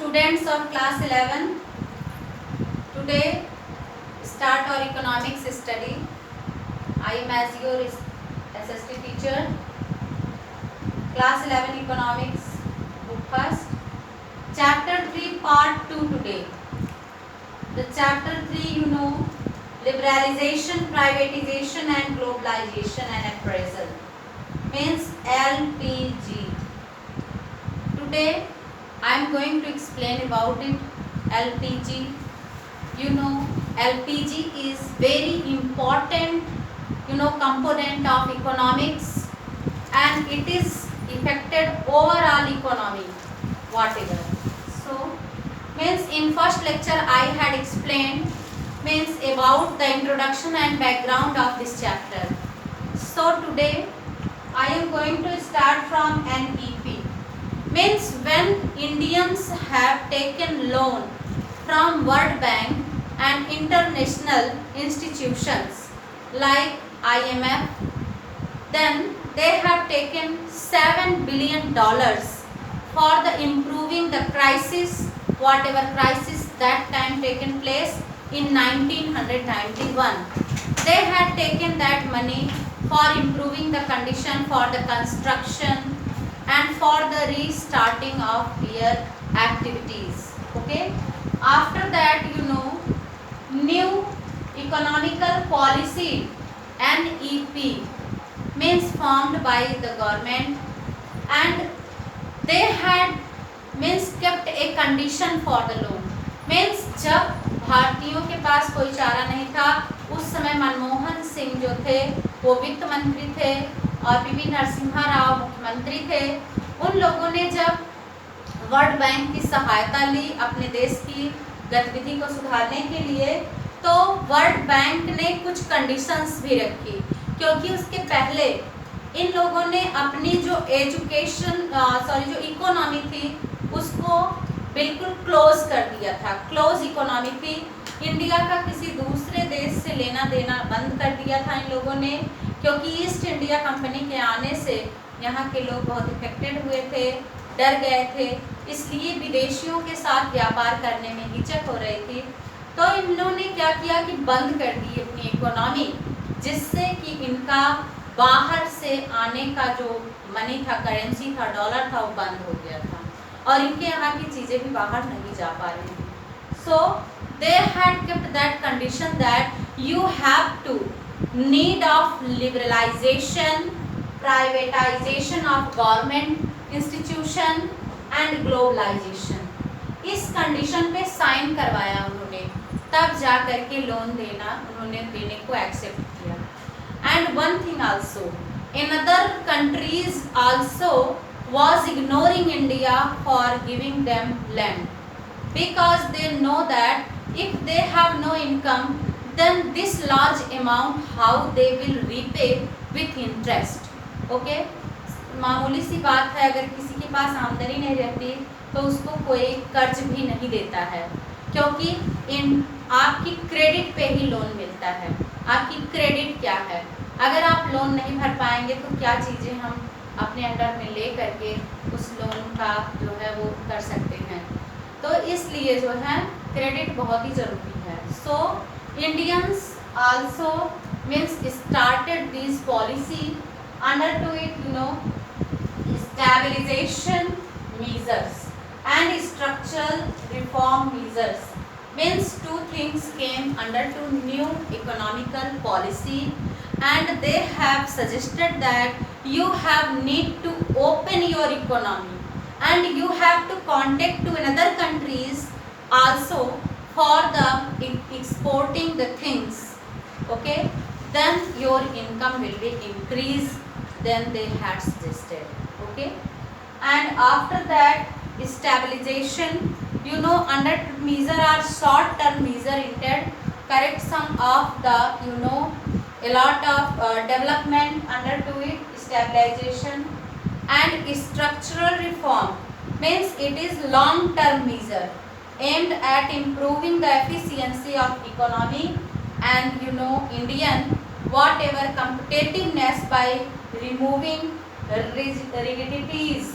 Students of class 11, today start our economics study. I am as your SST teacher. Class 11 economics book first. Chapter 3 part 2 today. The chapter 3 liberalization, privatization and globalization and appraisal means LPG. Today I am going to explain about it. LPG, LPG is very important component of economics, and it is affected overall economy whatever. So means in first lecture I had explained means about the introduction and background of this chapter. So today I am going to start from NEP. Means when Indians have taken loan from World Bank and international institutions like IMF, then they have taken $7 billion for the improving the crisis, whatever crisis that time taken place in 1991. They had taken that money for improving the condition for the construction and for the restarting of their activities. Okay. After that, new economical policy NEP means formed by the government, and they had means kept a condition for the loan. means जब भारतीयों के पास कोई चारा नहीं था, उस समय मनमोहन सिंह जो थे वो वित्त मंत्री थे और पीवी नरसिम्हा राव मुख्यमंत्री थे. उन लोगों ने जब वर्ल्ड बैंक की सहायता ली अपने देश की गतिविधि को सुधारने के लिए, तो वर्ल्ड बैंक ने कुछ कंडीशंस भी रखी, क्योंकि उसके पहले इन लोगों ने अपनी जो जो इकोनॉमी थी उसको बिल्कुल क्लोज कर दिया था. क्लोज इकोनॉमी थी. इंडिया का किसी दूसरे देश से लेना देना बंद कर दिया था इन लोगों ने, क्योंकि ईस्ट इंडिया कंपनी के आने से यहाँ के लोग बहुत इफेक्टेड हुए थे, डर गए थे, इसलिए विदेशियों के साथ व्यापार करने में हिचक हो रही थी. तो इन्होंने क्या किया कि बंद कर दी अपनी इकोनॉमी, जिससे कि इनका बाहर से आने का जो मनी था, करेंसी था, डॉलर था, वो बंद हो गया था और इनके यहाँ की चीज़ें भी बाहर नहीं जा पा रही थी. So they had kept that condition that you have to need of liberalization, privatization of government institution and globalization. इस कंडीशन पे साइन करवाया उन्होंने, तब जा करके लोन उन्होंने देने को एक्सेप्ट किया. And one thing also, in other countries also was ignoring India for giving them land, because they know that if they have no income, then this large amount how they will repay with interest. Okay, मामूली सी बात है, अगर किसी के पास आमदनी नहीं रहती तो उसको कोई कर्ज भी नहीं देता है, क्योंकि आपकी क्रेडिट पे ही लोन मिलता है. आपकी क्रेडिट क्या है, अगर आप लोन नहीं भर पाएंगे तो क्या चीज़ें हम अपने अंडर में ले करके उस लोन का जो है वो कर सकते हैं. तो इसलिए जो है क्रेडिट बहुत ही ज़रूरी है. So Indians also means started this policy under to it stabilization measures and structural reform measures. Means two things came under to new economical policy, and they have suggested that you have need to open your economy and you have to contact to another countries also for the exporting the things. Okay, then your income will be increased. Then they had suggested. Okay, and after that stabilization, under measure are short term measure intended correct some of the a lot of development under to it. Stabilization and structural reform means it is long term measure aimed at improving the efficiency of economy and Indian whatever competitiveness by removing rigidities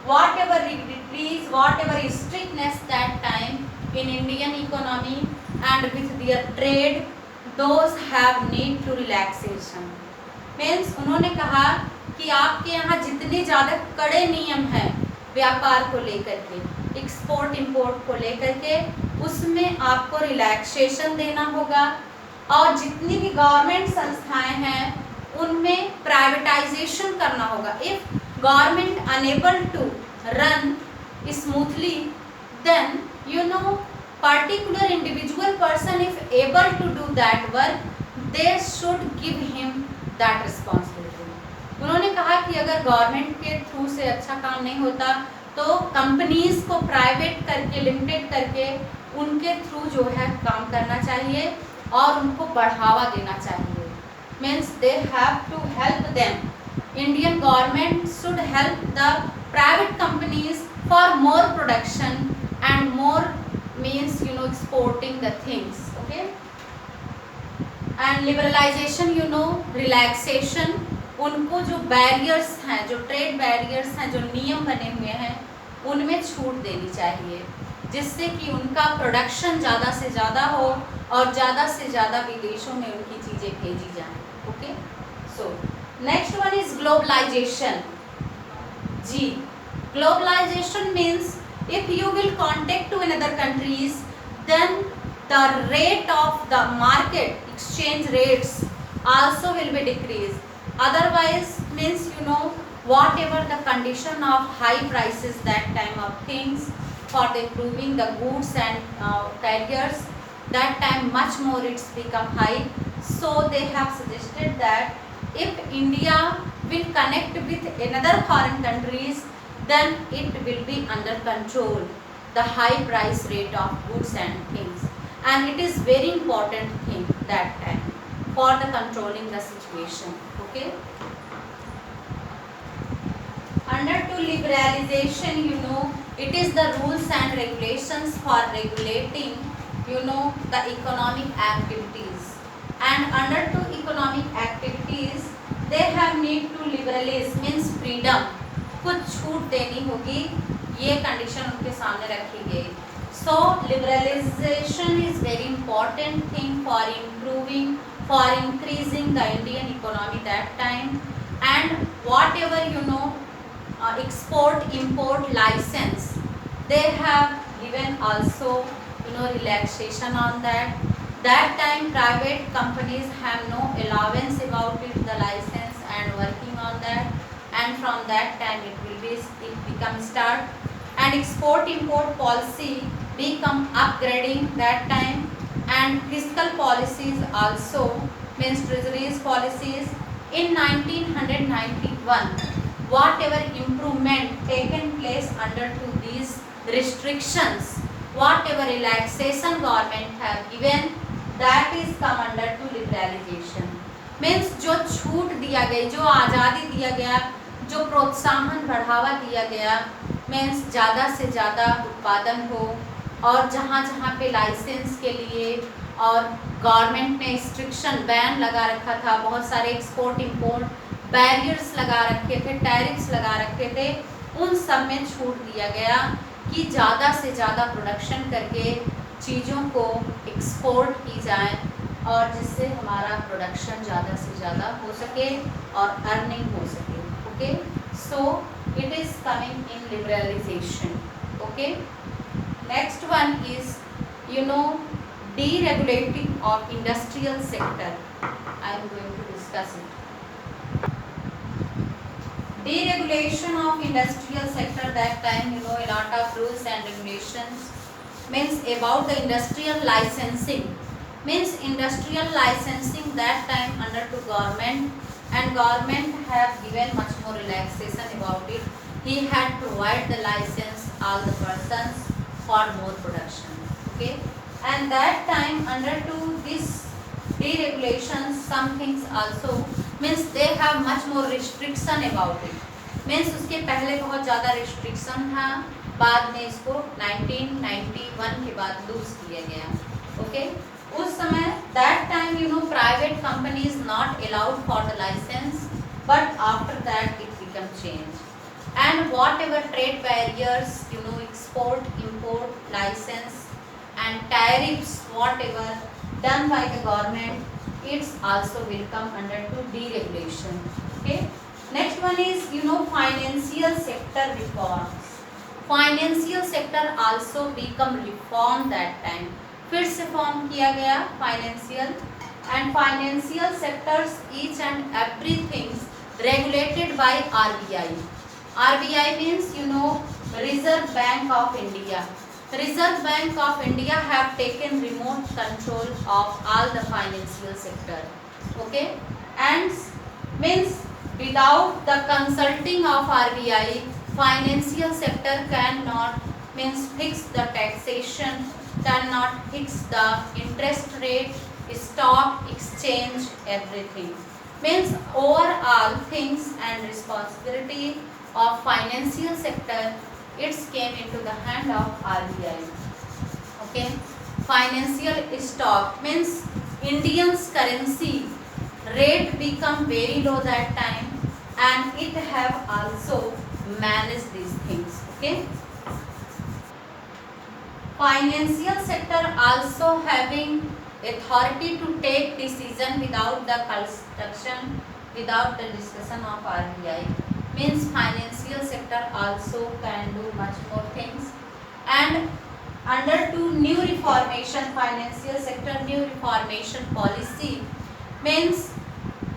whatever decrease, whatever strictness that time in Indian economy and with their trade, those have need to relaxation. Means उन्होंने कहा कि आपके यहाँ जितने ज़्यादा कड़े नियम हैं व्यापार को लेकर के, एक्सपोर्ट इंपोर्ट को लेकर के, उसमें आपको रिलैक्सेशन देना होगा और जितनी भी गवर्नमेंट संस्थाएं हैं उनमें प्राइवेटाइजेशन करना होगा. If government enable to run smoothly, then particular individual person if able to do that work, they should give him that responsibility. उन्होंने कहा कि अगर गवर्नमेंट के थ्रू से अच्छा काम नहीं होता तो कंपनीज को प्राइवेट करके, लिमिटेड करके उनके थ्रू जो है काम करना चाहिए और उनको बढ़ावा देना चाहिए. Means they have to help them. Indian government should help the private companies for more production and more means exporting the things. Okay, and liberalization, relaxation, उनको जो बैरियर्स हैं, जो ट्रेड बैरियर्स हैं, जो नियम बने हुए हैं उनमें छूट देनी चाहिए जिससे कि उनका प्रोडक्शन ज़्यादा से ज़्यादा हो और ज़्यादा से ज़्यादा विदेशों में उनकी चीज़ें भेजी जाएं. Okay, so next one is globalisation. जी, globalisation means if you will contact to another countries, then the rate of the market exchange rates also will be decreased. Otherwise means whatever the condition of high prices that time of things for the improving the goods and carriers, that time much more it's become high. So they have suggested that if India will connect with another foreign countries, then it will be under control, the high price rate of goods and things, and it is very important thing that time for the controlling the situation. Okay, under to liberalization, it is the rules and regulations for regulating the economic activities, and under to economic activities they have need to liberalize means freedom, कुछ छूट देनी होगी, ये condition उनके सामने रखी गई. So liberalisation is very important thing for improving, for increasing the Indian economy that time, and whatever export import license, they have given also relaxation on that. That time private companies have no allowance about it, the license and working on that, and from that time it become start, and export import policy become upgrading that time, and fiscal policies also means treasuries policies. In 1991 whatever improvement taken place under to these restrictions, whatever relaxation government have given, that is come under to liberalization. means जो छूट दिया गया, जो आज़ादी दिया गया, जो प्रोत्साहन बढ़ावा दिया गया, मीन्स ज़्यादा से ज़्यादा उत्पादन हो, और जहाँ जहाँ पे लाइसेंस के लिए और गवर्नमेंट ने रिस्ट्रिक्शन बैन लगा रखा था, बहुत सारे एक्सपोर्ट इंपोर्ट बैरियर्स लगा रखे थे, टैरिफ्स लगा रखे थे, उन सब में छूट दिया गया कि ज़्यादा से ज़्यादा प्रोडक्शन करके चीज़ों को एक्सपोर्ट की जाए और जिससे हमारा प्रोडक्शन ज़्यादा से ज़्यादा हो सके और अर्निंग हो सके. Okay, so it is coming in liberalization. Okay, next one is deregulating of industrial sector. I am going to discuss it. Deregulation of industrial sector, that time a lot of rules and regulations means about the industrial licensing, means industrial licensing that time under to government, and government have given much more relaxation about it. He had provide the license all the persons for more production. Okay, and that time under to this deregulations, some things also means they have much more restriction about it. means उसके पहले बहुत ज़्यादा restriction था, बाद में इसको 1991 के बाद लूज किया गया. Okay, उस समय that time private company is not allowed for the license, but after that it become changed. and whatever trade barriers, export, import, license and tariffs, whatever done by the government, it's also will come under to deregulation. Okay. Next one is, financial sector reforms. Financial sector also become reform that time. फिर से form किया गया financial, and financial sectors each and everything regulated by RBI. RBI means, Reserve Bank of India. Reserve Bank of India have taken remote control of all the financial sector. Okay, and means without the consulting of RBI, financial sector cannot means fix the taxation, cannot fix the interest rate, stock exchange, everything. Means overall things and responsibility of financial sector, it's came into the hand of RBI. Okay, financial stock means Indian's currency rate become very low that time, and it have also managed these things. Okay, financial sector also having authority to take decision without the construction, without the discussion of RBI. Means financial sector also can do much more things. And under to new reformation, financial sector new reformation policy means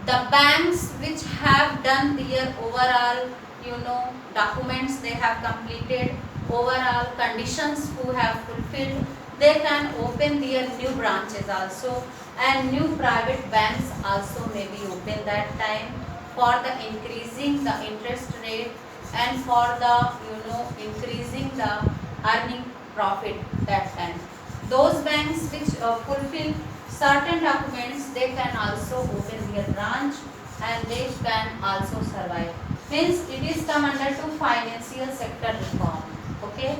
the banks which have done their overall, documents, they have completed overall conditions who have fulfilled, they can open their new branches also, and new private banks also may be open that time for the increasing the interest rate and for the, increasing the earning profit that time. Those banks which fulfill certain documents, they can also open their branch and they can also survive. Means it is come under to financial sector reform. Okay.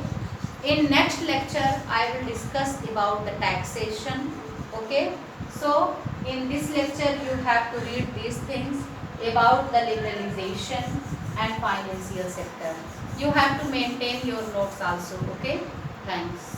In next lecture, I will discuss about the taxation. Okay. So in this lecture, you have to read these things about the liberalization and financial sector. You have to maintain your notes also. Okay. Thanks.